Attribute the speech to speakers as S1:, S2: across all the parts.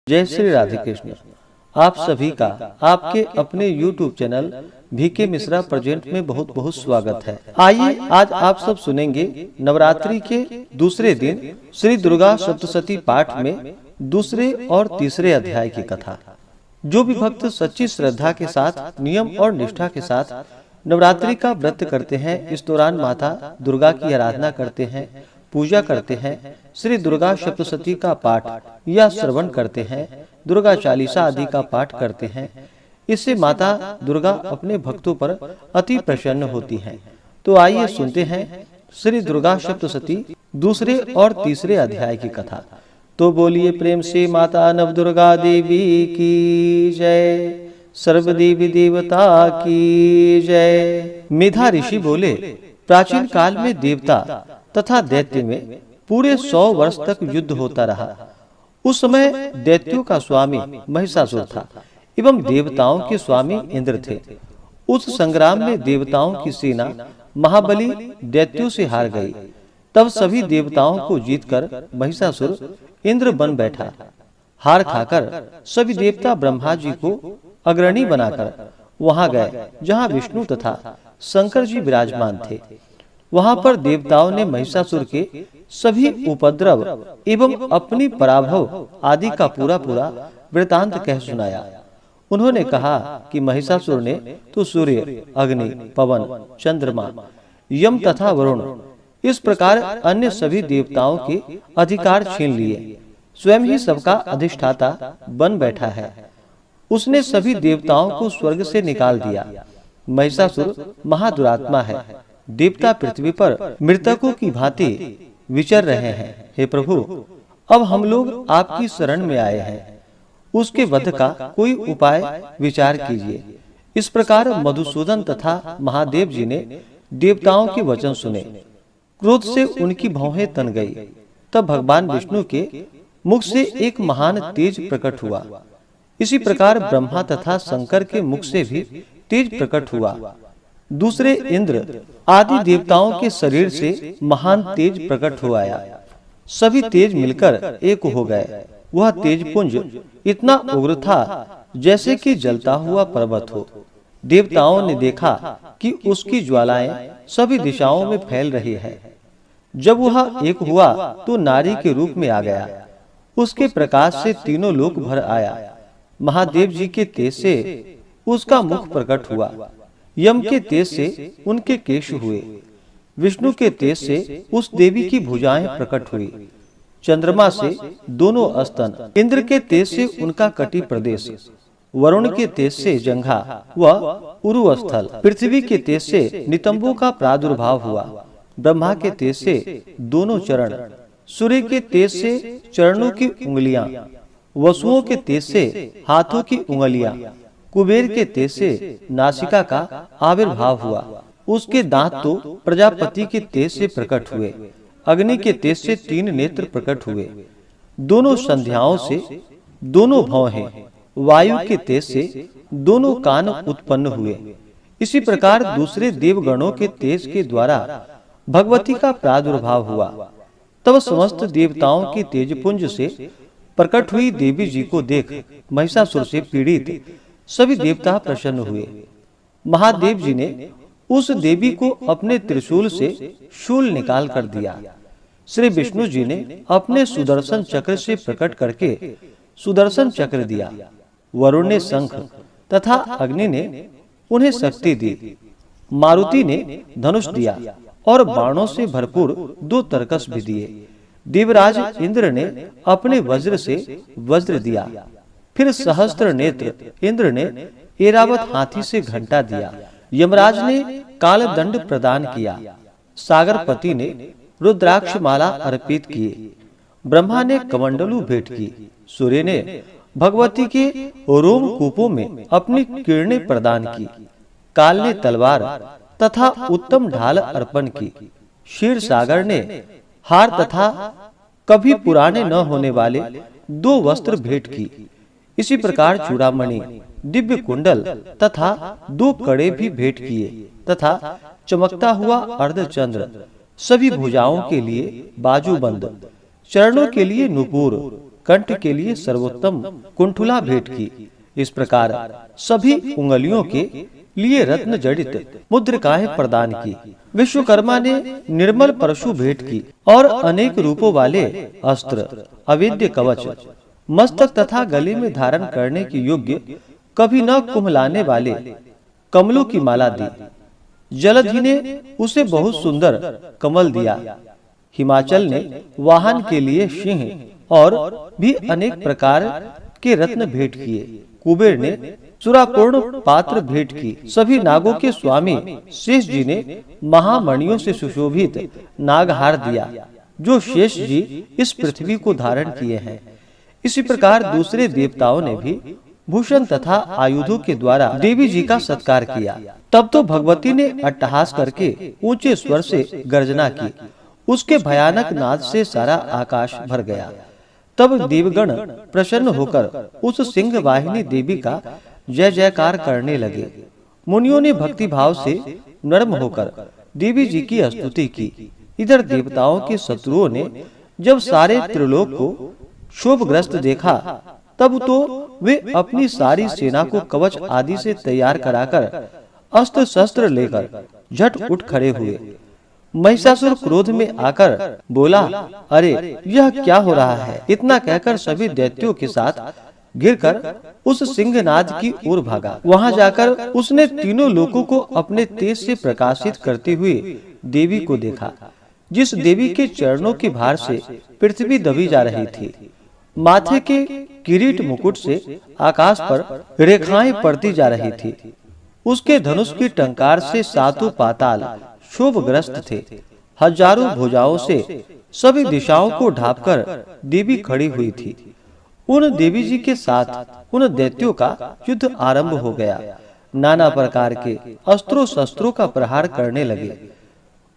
S1: जय श्री राधे कृष्ण। आप सभी का आपके अपने YouTube channel VK Mishra present में बहुत बहुत स्वागत है। आइए आज आप सब सुनेंगे नवरात्रि के दूसरे दिन श्री दुर्गा सप्तशती पाठ में दूसरे और तीसरे अध्याय की कथा। जो भी भक्त सच्ची श्रद्धा के साथ नियम और निष्ठा के साथ नवरात्रि का व्रत करते हैं, इस दौरान माता दुर्गा की आराधना करते हैं, पूजा करते हैं, श्री दुर्गा सप्तशती का पाठ या श्रवण करते हैं, दुर्गा चालीसा आदि का पाठ करते हैं, इससे माता दुर्गा अपने भक्तों पर अति प्रसन्न होती हैं। तो आइए सुनते हैं श्री दुर्गा सप्तशती दूसरे और तीसरे अध्याय की कथा। तो बोलिए प्रेम से माता नव दुर्गा देवी की जय, सर्व देवी देवता की जय। मेधा ऋषि बोले, प्राचीन काल में देवता तथा दैत्य में पूरे 100 वर्ष तक युद्ध होता रहा। उस समय दैत्यों का स्वामी महिषासुर था एवं देवताओं के स्वामी इंद्र थे। उस संग्राम में देवताओं की सेना महाबली दैत्यों से हार गई। तब सभी देवताओं को जीतकर महिषासुर इंद्र बन बैठा। हार खाकर सभी देवता ब्रह्मा जी को अग्रणी बनाकर वहां गए जहां विष्णु तथा शंकर जी विराजमान थे। वहां पर देवताओं ने महिषासुर के सभी उपद्रव एवं अपनी पराभव आदि का पूरा वृतांत कह सुनाया। उन्होंने कहा कि महिषासुर ने तो सूर्य, अग्नि, पवन, चंद्रमा, यम तथा वरुण इस प्रकार अन्य सभी देवताओं के अधिकार छीन लिए। स्वयं ही सबका अधिष्ठाता बन बैठा है। उसने सभी देवताओं को स्वर्ग से निकाल दिया। महिषासुर महादुरात्मा है। देवता पृथ्वी पर मृतकों की भांति विचर रहे हैं। हे प्रभु, अब हम लोग आपकी शरण में आए हैं। उसके वध का कोई उपाय विचार कीजिए। इस प्रकार मधुसूदन तथा महादेव जी ने देवताओं के वचन सुने। क्रोध से उनकी भौहें तन गई। तब भगवान विष्णु के मुख से एक महान तेज प्रकट हुआ। इसी प्रकार ब्रह्मा तथा शंकर के मुख से भी तेज प्रकट हुआ। दूसरे इंद्र आदि देवताओं के शरीर से महान तेज प्रकट हो आया। सभी तेज मिलकर एक हो गए। वह तेजपुंज इतना उग्र था जैसे कि जलता हुआ पर्वत हो। देवताओं ने देखा कि उसकी ज्वालाएं सभी दिशाओं में फैल रही है। जब वह एक हुआ तो नारी के रूप में आ गया। उसके प्रकाश से तीनों लोक भर आया। महादेव जी के तेज से उसका मुख प्रकट हुआ। यम के तेज से उनके केश हुए। विष्णु के तेज से उस देवी की भुजाएं प्रकट हुई। चंद्रमा से दोनों स्तन, इंद्र के तेज से उनका कटी प्रदेश, वरुण के तेज से जंघा व उरु स्थल, पृथ्वी के तेज से नितंबों का प्रादुर्भाव हुआ। ब्रह्मा के तेज से दोनों चरण, सूर्य के तेज से चरणों की उंगलियां, वसुओं के तेज से हाथों की उंगलियां, कुबेर के तेज से नासिका का आविर्भाव हुआ। उसके दांत तो प्रजापति के तेज से प्रकट हुए। अग्नि के तेज से 3 नेत्र प्रकट हुए। दोनों संध्याओं से दोनों भौहें, वायु के तेज से दोनों कान उत्पन्न हुए। इसी प्रकार दूसरे देवगणों के तेज के द्वारा भगवती का प्रादुर्भाव हुआ। तब समस्त देवताओं के तेजपुंज से प्रकट हुई देवी जी को देख महिषासुर से पीड़ित सभी देवता प्रसन्न हुए। महादेव जी ने उस देवी को अपने त्रिशूल से शूल निकाल कर दिया। श्री विष्णु जी ने अपने सुदर्शन चक्र से प्रकट करके सुदर्शन चक्र दिया। वरुण ने शंख तथा अग्नि ने उन्हें शक्ति दी। मारुति ने धनुष दिया और बाणों से भरपूर 2 तरकस भी दिए। देवराज इंद्र ने अपने वज्र से वज्र दिया। फिर सहस्त्र नेत्र इंद्र ने ऐरावत हाथी से घंटा दिया। यमराज ने कालदंड प्रदान किया। सागरपति ने रुद्राक्ष माला अर्पित किए। ब्रह्मा ने कमंडलू भेंट की। सूर्य ने भगवती के रोम कूपों में अपनी किरणें प्रदान की। काल ने तलवार तथा उत्तम ढाल अर्पण की। क्षीर सागर ने हार तथा कभी पुराने न होने वाले 2 वस्त्र भेंट की। इसी प्रकार चूड़ामणि, दिव्य कुंडल तथा 2 कड़े भी भेंट किए तथा चमकता हुआ अर्धचंद्र, सभी भुजाओं के लिए बाजूबंद, चरणों के लिए नुपुर, कंठ के लिए सर्वोत्तम कुंठुला भेंट की। इस प्रकार सभी उंगलियों के लिए रत्न जड़ित मुद्रिकाएं प्रदान की। विश्वकर्मा ने निर्मल परशु भेंट की और अनेक रूपों वाले अस्त्र, अवेद्य कवच, मस्तक तथा गले में धारण करने के योग्य कभी न कुम्हलाने वाले कमलों की माला दी। जलधि ने उसे बहुत सुंदर कमल दिया। हिमाचल ने वाहन के लिए सिंह और भी अनेक प्रकार के रत्न भेंट किए। कुबेर ने सुरापूर्ण पात्र भेंट की। सभी नागों के स्वामी शेष जी ने महामणियों से सुशोभित नागहार दिया, जो शेष जी इस पृथ्वी को धारण किए हैं। इसी प्रकार दूसरे देवताओं ने भी भूषण तथा आयुधों के द्वारा देवी जी का सत्कार किया। तब तो भगवती ने अट्टहास करके ऊंचे स्वर से गर्जना की। उसके भयानक नाद से सारा आकाश भर गया। तब देवगण प्रसन्न होकर उस सिंह वाहिनी देवी का जय जयकार करने लगे। मुनियों ने भक्ति भाव से नर्म होकर देवी जी की स्तुति की। इधर देवताओं के शत्रुओं ने जब सारे त्रिलोक को क्षोभग्रस्त देखा, तब तो वे अपनी सारी सेना को कवच आदि से तैयार कराकर अस्त्र शस्त्र लेकर झट उठ खड़े हुए। महिषासुर क्रोध में आकर बोला, अरे यह क्या हो रहा है? इतना कहकर सभी दैत्यों के साथ गिरकर उस सिंहनाद की ओर भागा। वहां जाकर उसने तीनों लोकों को अपने तेज से प्रकाशित करती हुई देवी को देखा, जिस देवी के चरणों के भार से पृथ्वी दबी जा रही थी। माथे के किरीट मुकुट से आकाश पर रेखाएं पड़ती जा रही थी। उसके धनुष की टंकार से सातों पाताल क्षोभग्रस्त थे। हजारों भुजाओं से सभी दिशाओं को ढांपकर देवी खड़ी हुई थी। उन देवी जी के साथ उन दैत्यों का युद्ध आरंभ हो गया। नाना प्रकार के अस्त्रों शस्त्रों का प्रहार करने लगे।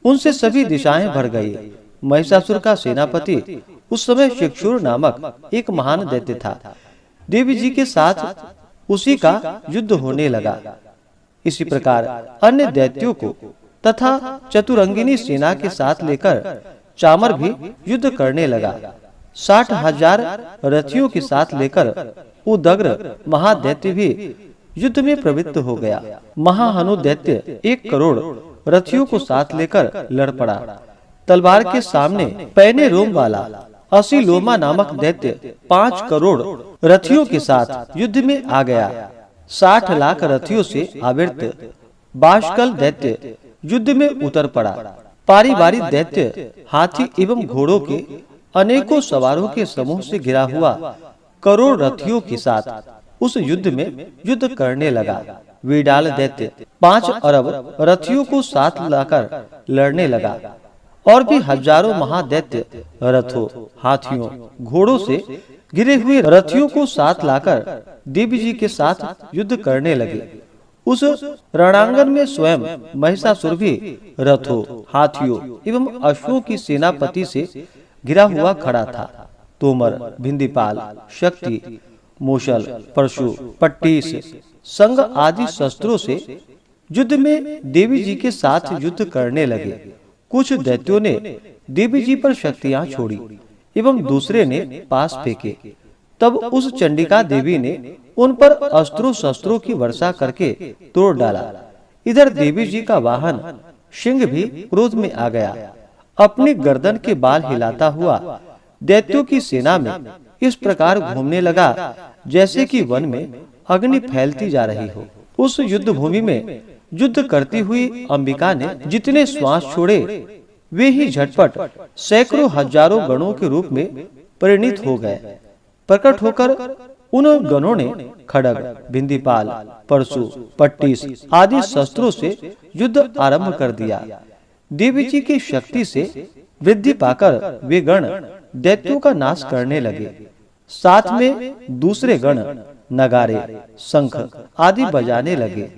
S1: उनसे सभी दिशाएं भर गई। महिषासुर का सेनापति उस समय शिक्षुर नामक एक महान दैत्य था। देवी जी के साथ उसी का युद्ध होने लगा। इसी प्रकार अन्य दैत्यों को तथा चतुरंगिनी सेना के साथ लेकर चामर भी युद्ध करने लगा। 60,000 रथियों के साथ लेकर उदग्र महादैत्य भी युद्ध में प्रवृत्त हो गया। महाहनु दैत्य 1 करोड़ रथियों को साथ लेकर लड़ पड़ा। तलवार के सामने पैने रोम वाला असीलोमा नामक दैत्य 5 करोड़ रथियों के साथ युद्ध में आ गया। 60 लाख रथियों से आवृत बाष्कल दैत्य युद्ध में उतर पड़ा। पारिवारिक दैत्य हाथी एवं घोड़ों के अनेकों सवारों के समूह से घिरा हुआ करोड़ रथियों के साथ उस युद्ध में युद्ध करने लगा। विडाल दैत्य 5 अरब रथियों को साथ लाकर लड़ने लगा। और भी हजारों महादैत्य रथों, हाथियों, घोड़ों से घिरे हुए रथियों को साथ लाकर देवी जी के साथ युद्ध करने लगे। उस रणांगन में स्वयं महिषासुर भी रथों, हाथियों एवं अश्वों की सेनापति से घिरा हुआ खड़ा था। तोमर, भिंदीपाल, शक्ति, मूषल, परशु, पट्टीस, संग आदि शस्त्रों से युद्ध में देवी जी के साथ युद्ध करने लगे। कुछ दैत्यों ने देवी जी पर शक्तियां छोड़ी एवं दूसरे ने पास फेंके। तब उस चंडिका देवी ने उन पर अस्त्रों शस्त्रों की वर्षा करके तोड़ डाला। इधर देवी जी का वाहन सिंह भी क्रोध में आ गया। अपनी गर्दन के बाल हिलाता हुआ दैत्यों की सेना में इस प्रकार घूमने लगा जैसे कि वन में अग्नि फैलती जा रही हो। उस युद्ध भूमि में युद्ध करती हुई अंबिका ने जितने श्वास छोड़े वे ही झटपट सैकड़ों हजारों गणों के रूप में परिणित हो गए। प्रकट होकर उन गणों ने खड़ग, भिंदीपाल, परशु, पट्टीस आदि शस्त्रों से युद्ध आरंभ कर दिया। देवी जी की शक्ति से वृद्धि पाकर वे गण दैत्यों का नाश करने लगे। साथ में दूसरे गण नगारे, शंख आदि बजाने लगे।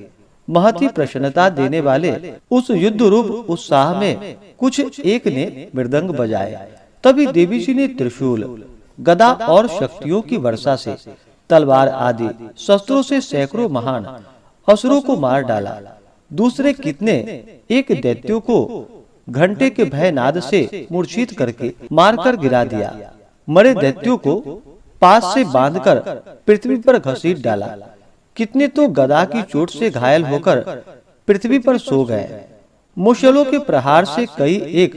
S1: महती प्रसन्नता देने वाले उस युद्ध रूप उत्साह में कुछ एक ने मृदंग बजाए। तभी देवी जी ने त्रिशूल, गदा और शक्तियों की वर्षा से तलवार आदि शस्त्रों से सैकड़ों महान असुरों को मार डाला। दूसरे कितने एक दैत्यों को घंटे के भयनाद से मूर्छित करके मारकर गिरा दिया। मरे दैत्यों को पास से बांधकर पृथ्वी पर घसीट डाला। कितने तो गदा की चोट से घायल होकर पृथ्वी पर सो गए। मुश्किलों के प्रहार से कई एक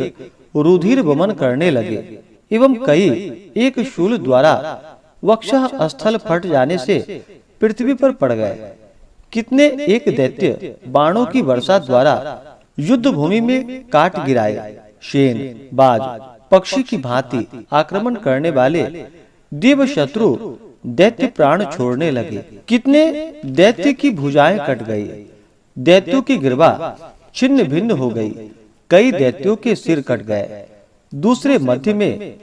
S1: रुधिर वमन करने लगे एवं कई एक शूल द्वारा वक्षः स्थल फट जाने से पृथ्वी पर पड़ गए। कितने एक दैत्य बाणों की वर्षा द्वारा युद्ध भूमि में काट गिराए। शेन बाज पक्षी की भांति आक्रमण करने वाले देव शत्रु दैत्य प्राण छोड़ने लगे। कितने दैत्य की भुजाएं कट गई, दैत्यों की गिरवा छिन्न भिन्न हो गई। कई दैत्यों के सिर कट गए, दूसरे मध्य में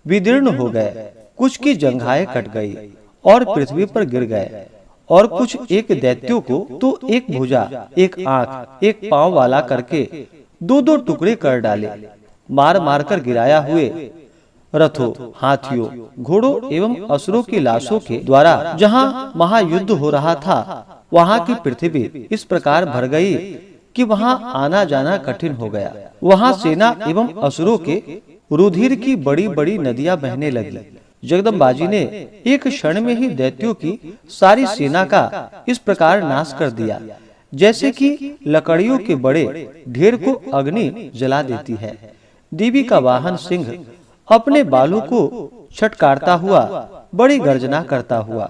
S1: विदीर्ण हो गए। कुछ की जंघाएं कट गई और पृथ्वी पर गिर गए, और कुछ एक दैत्यों को तो एक भुजा, एक आंख, एक पांव वाला करके दो दो टुकड़े कर डाले। मार मार कर गिराया हुए रथों, हाथियों, घोड़ों एवं असुरों की लाशों के द्वारा जहाँ महायुद्ध हो रहा था, वहाँ की पृथ्वी इस प्रकार भर गई कि वहाँ आना जाना कठिन हो गया। वहाँ सेना एवं असुरों के रुधिर की बड़ी बड़ी नदियां बहने लगी। जगदम्बा जी ने एक क्षण में ही दैत्यों की सारी सेना का इस प्रकार नाश कर दिया, जैसे कि लकड़ियों के बड़े ढेर को अग्नि जला देती है। देवी का वाहन सिंह अपने बालों को छटकारता हुआ, बड़ी गर्जना करता हुआ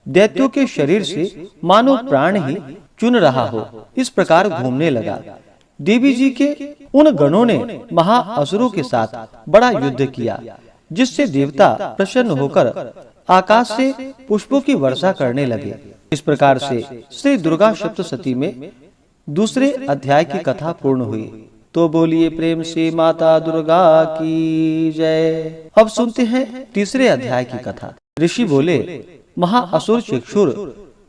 S1: दैत्यों के शरीर से मानो प्राण ही चुन रहा हो, इस प्रकार घूमने लगा। देवी जी के उन गणों ने महाअसुरों के साथ बड़ा युद्ध किया, जिससे देवता प्रसन्न होकर आकाश से पुष्पों की वर्षा करने लगे। इस प्रकार से श्री दुर्गा सप्तशती में दूसरे अध्याय की कथा पूर्ण हुई। तो बोलिए प्रेम से माता दुर्गा की जय। अब सुनते हैं तीसरे अध्याय की कथा। ऋषि बोले, महाअसुर चक्षुर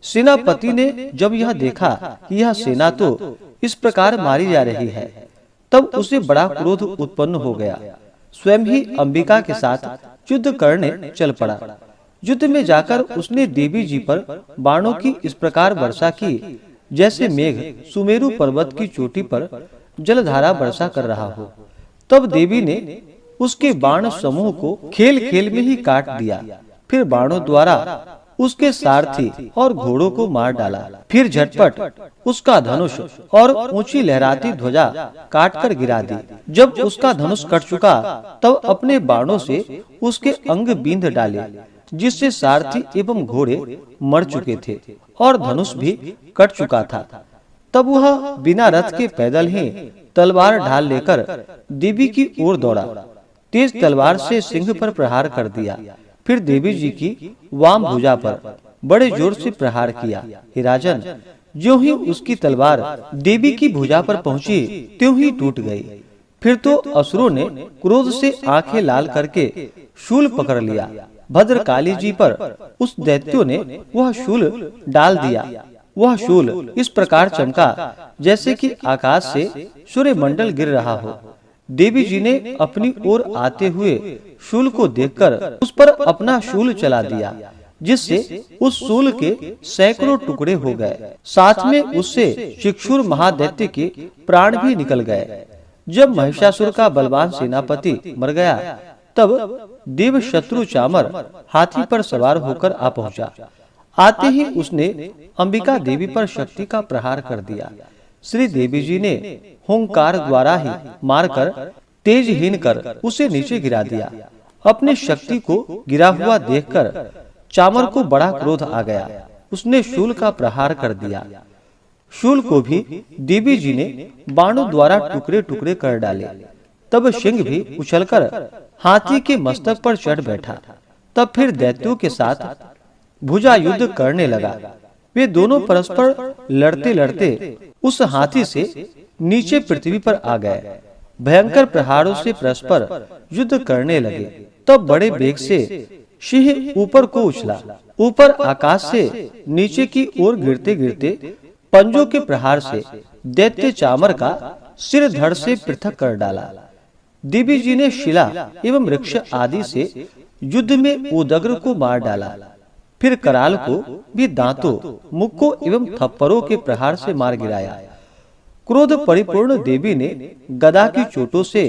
S1: सेनापति ने जब यह देखा कि यह सेना तो इस प्रकार मारी जा रही है, तब उसे बड़ा क्रोध उत्पन्न हो गया। स्वयं ही अंबिका के साथ युद्ध करने चल पड़ा। युद्ध में जाकर उसने देवी जी पर बाणों की इस प्रकार वर्षा की, जैसे मेघ सुमेरु पर्वत की चोटी पर जलधारा वर्षा कर रहा हो। तब देवी ने उसके बाण समूह को खेल खेल में ही काट दिया। फिर बाणों द्वारा उसके सारथी और घोड़ों को मार डाला। फिर झटपट उसका धनुष और ऊंची लहराती ध्वजा काटकर गिरा दी। जब उसका धनुष कट चुका, तब अपने बाणों से उसके अंग बींध डाले, जिससे सारथी एवं घोड़े मर चुके थे और धनुष भी कट चुका था। तब वह बिना रथ के पैदल ही तलवार ढाल लेकर देवी की ओर दौड़ा। तेज तलवार से सिंह पर प्रहार कर दिया। फिर देवी जी की वाम भुजा पर बड़े जोर से प्रहार किया। हे राजन, ज्यों ही उसकी तलवार देवी की भुजा पर पहुंची, त्यों ही टूट गई। फिर तो असुरों ने क्रोध से आंखें लाल करके शूल पकड़ लिया। भद्रकाली जी पर उस दैत्यों ने वह शूल डाल दिया। वह शूल इस प्रकार चमका जैसे कि आकाश से सूर्य मंडल गिर रहा हो। देवी जी ने अपनी ओर आते हुए शूल को देखकर उस पर अपना शूल चला दिया, जिससे उस शूल के सैकड़ों टुकड़े हो गए। साथ में उससे चक्षुर महादैत्य के प्राण भी निकल गए। जब महिषासुर का बलवान सेनापति मर गया, तब देव शत्रु चामर हाथी पर सवार होकर आ पहुंचा। आते ही उसने अंबिका देवी पर शक्ति का प्रहार कर दिया। श्री देवी जी ने हुंकार द्वारा ही मारकर तेजहीन कर उसे नीचे गिरा दिया। अपनी शक्ति को गिरा हुआ देखकर चामर को बड़ा क्रोध आ गया। उसने शूल का प्रहार कर दिया। शूल को भी देवी जी ने बाणों द्वारा टुकड़े टुकड़े कर डाले। तब सिंह भी उछलकर हाथी के मस्तक पर चढ़ बैठा। तब फिर दैत्यों के साथ भुजा युद्ध करने लगा। वे दोनों परस्पर लड़ते लड़ते उस हाथी से नीचे पृथ्वी पर आ गए। भयंकर प्रहारों से परस्पर युद्ध करने लगे। तब बड़े वेग से सिंह ऊपर को उछला। ऊपर आकाश से नीचे की ओर गिरते गिरते पंजों के प्रहार से दैत्य चामर का सिर धड़ से पृथक कर डाला। देवी जी ने शिला एवं वृक्ष आदि से युद्ध में उदग्र को मार डाला। फिर कराल को भी दांतों, मुक्कों एवं थप्पड़ों के प्रहार से मार गिराया। क्रोध परिपूर्ण देवी ने गदा की चोटों से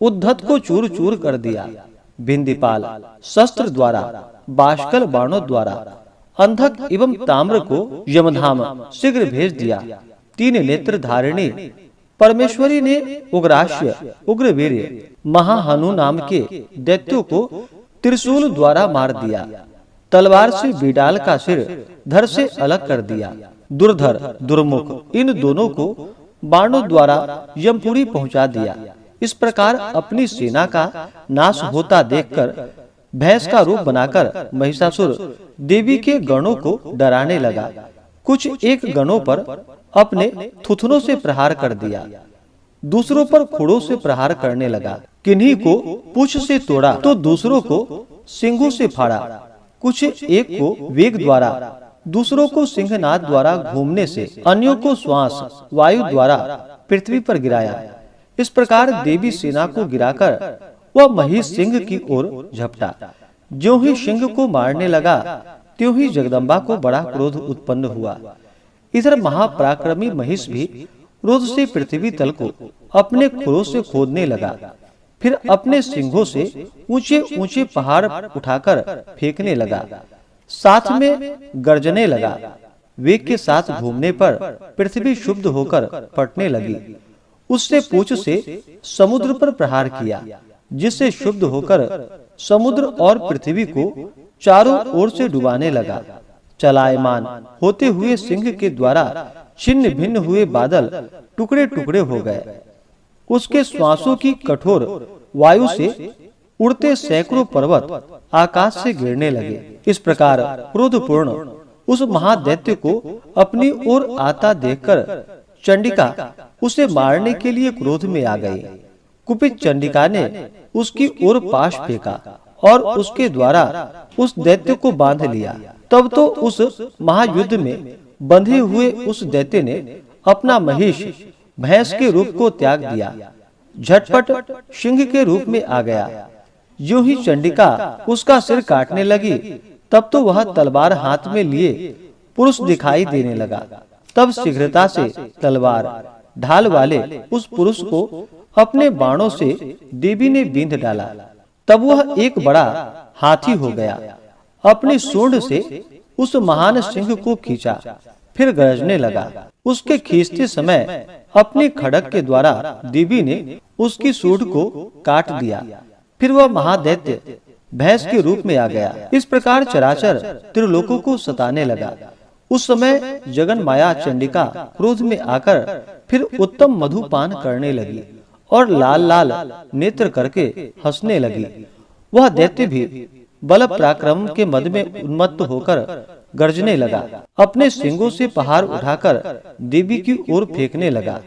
S1: उद्धत को चूर चूर कर दिया। बिंदीपाल शस्त्र द्वारा बाष्कल बाणों द्वारा अंधक एवं ताम्र को यमधाम शीघ्र भेज दिया। 3 नेत्र धारिणी परमेश्वरी ने उग्राश्य, उग्रवीर्य, महाहनु नाम के दैत्यों को त्रिशूल द्वारा मार दिया। तलवार से बिडाल का सिर धड़ से अलग कर दिया। दुर्धर, दुर्मुख इन दोनों को बाणों द्वारा यमपुरी पहुंचा दिया। इस प्रकार अपनी सेना का नाश होता देखकर भैंस का रूप बनाकर महिषासुर देवी के गणों को डराने लगा। कुछ एक गणों पर अपने थुथनों से प्रहार कर दिया, दूसरों पर खुड़ों से प्रहार करने लगा। किन्हीं को पूंछ से तोड़ा तो दूसरों को सिंगों से फाड़ा। कुछ एक को वेग द्वारा, दूसरों को सिंहनाद द्वारा घूमने से, अन्यों को श्वास वायु द्वारा पृथ्वी पर गिराया। इस प्रकार देवी सेना को गिराकर वह महिष सिंह की ओर झपटा। ज्यों ही सिंह को मारने लगा त्यों ही जगदम्बा को बड़ा क्रोध उत्पन्न हुआ। इधर महापराक्रमी महिष भी क्रोध से पृथ्वी तल को अपने खुरों से खोदने लगा। फिर अपने सिंहों से ऊंचे ऊंचे पहाड़ उठाकर फेंकने लगा। साथ में गर्जने लगा। वेग के साथ घूमने पर पृथ्वी शुद्ध होकर फटने लगी। उससे पूंछ से समुद्र पर प्रहार किया, जिससे शुद्ध होकर समुद्र और पृथ्वी को चारों ओर से डुबाने लगा। चलायमान होते हुए सिंह के द्वारा छिन्न भिन्न हुए बादल टुकड़े टुकड़े हो गए। उसके श्वासों की कठोर वायु से उड़ते सैकड़ों पर्वत आकाश से गिरने लगे। इस प्रकार क्रोधपूर्ण उस महादैत्य को अपनी ओर आता देखकर चंडिका उसे मारने के लिए क्रोध में आ गई। कुपित चंडिका ने उसकी ओर पाश फेंका और उसके द्वारा उस दैत्य को बांध लिया। तब तो उस महायुद्ध में बंधे हुए उस दैत्य ने अपना महिष भैंस के रूप को त्याग दिया, झटपट सिंह के रूप में आ गया। यूं ही चंडिका उसका सिर काटने लगी, तब तो वह तलवार हाथ में लिए पुरुष दिखाई देने लगा। तब शीघ्रता से तलवार ढाल वाले उस पुरुष को अपने बाणों से देवी ने बींध डाला। तब वह एक बड़ा हाथी हो गया। अपनी सूंड से उस महान सिंह को खींचा, फिर गरजने लगा। उसके खींचते समय अपने खड़ग के द्वारा देवी ने उसकी सूंड को काट दिया। फिर वह महादैत्य भैंस के रूप में आ गया। इस प्रकार चराचर त्रिलोकों को सताने लगा। उस समय जगन माया चंडिका क्रोध में आकर फिर उत्तम मधुपान करने लगी और लाल लाल नेत्र करके हंसने लगी। वह दैत्य भी बल पराक्रम के मद में उन्मत्त होकर गर्जने लगा। अपने सिंगों से पहाड़ उठाकर देवी की ओर फेंकने लगा।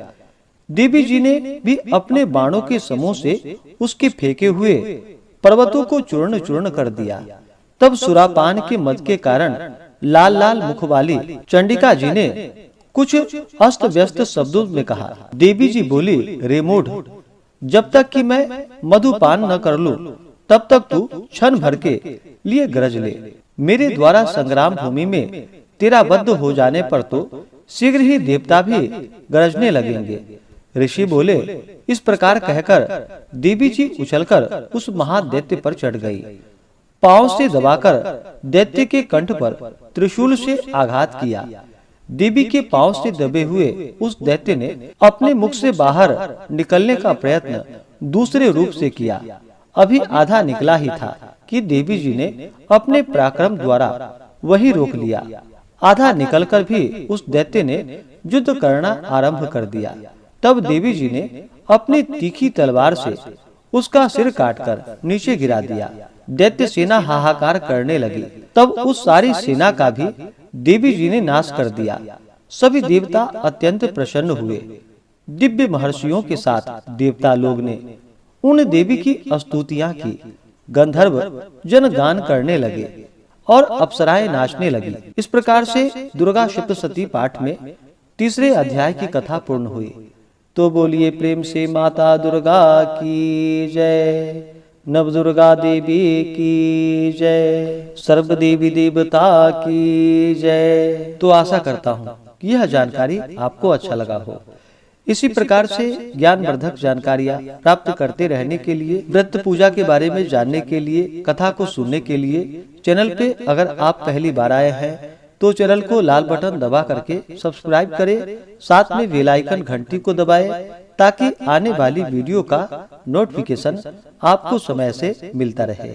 S1: देवी जी ने भी अपने बाणों के समूह से उसके फेंके हुए पर्वतों को चूर्ण चूर्ण कर दिया। तब सुरापान के मद के कारण लाल लाल मुख वाली चंडिका जी ने कुछ अस्त व्यस्त शब्दों में कहा। देवी जी बोली, रे मूढ़, जब तक कि मैं मधुपान न कर लूं, तब तक तू क्षण भर के लिए गरज ले। मेरे द्वारा संग्राम भूमि में तेरा वध हो जाने पर तो शीघ्र ही देवता भी गरजने लगेंगे। ऋषि बोले, इस प्रकार कहकर देवी जी उछलकर उस महादैत्य पर चढ़ गई। पांव से दबाकर दैत्य के कंठ पर त्रिशूल से आघात किया। देवी के पांव से दबे हुए उस दैत्य ने अपने मुख से बाहर निकलने का प्रयत्न दूसरे रूप से किया। अभी आधा निकला ही था कि देवी जी ने अपने पराक्रम द्वारा वही रोक लिया। आधा निकलकर भी उस दैत्य ने युद्ध करना आरंभ कर दिया। तब देवी जी ने अपनी तीखी तलवार से उसका सिर काटकर नीचे गिरा दिया। दैत्य सेना हाहाकार करने लगी। तब उस सारी सेना का भी देवी जी ने नाश कर दिया। सभी देवता अत्यंत प्रसन्न हुए। दिव्य महर्षियों के साथ देवता लोग ने उन देवी की स्तुतियां की। गंधर्व जन गान करने लगे और अप्सराएं नाचने लगी। इस प्रकार से दुर्गा सप्तशती पाठ में तीसरे अध्याय की कथा पूर्ण हुई। तो बोलिए प्रेम से माता दुर्गा की जय, नव दुर्गा देवी की जय, सर्व देवी देवता की जय। तो आशा करता हूँ कि यह जानकारी आपको अच्छा लगा हो। इसी प्रकार से ज्ञानवर्धक जानकारियाँ प्राप्त करते रहने के लिए, व्रत पूजा के बारे में जानने के लिए, कथा को सुनने के लिए चैनल पे अगर आप पहली बार आए हैं तो चैनल को लाल बटन दबा करके सब्सक्राइब करें, साथ में बेल आइकन घंटी को दबाएं ताकि आने वाली वीडियो का नोटिफिकेशन आपको समय से मिलता रहे।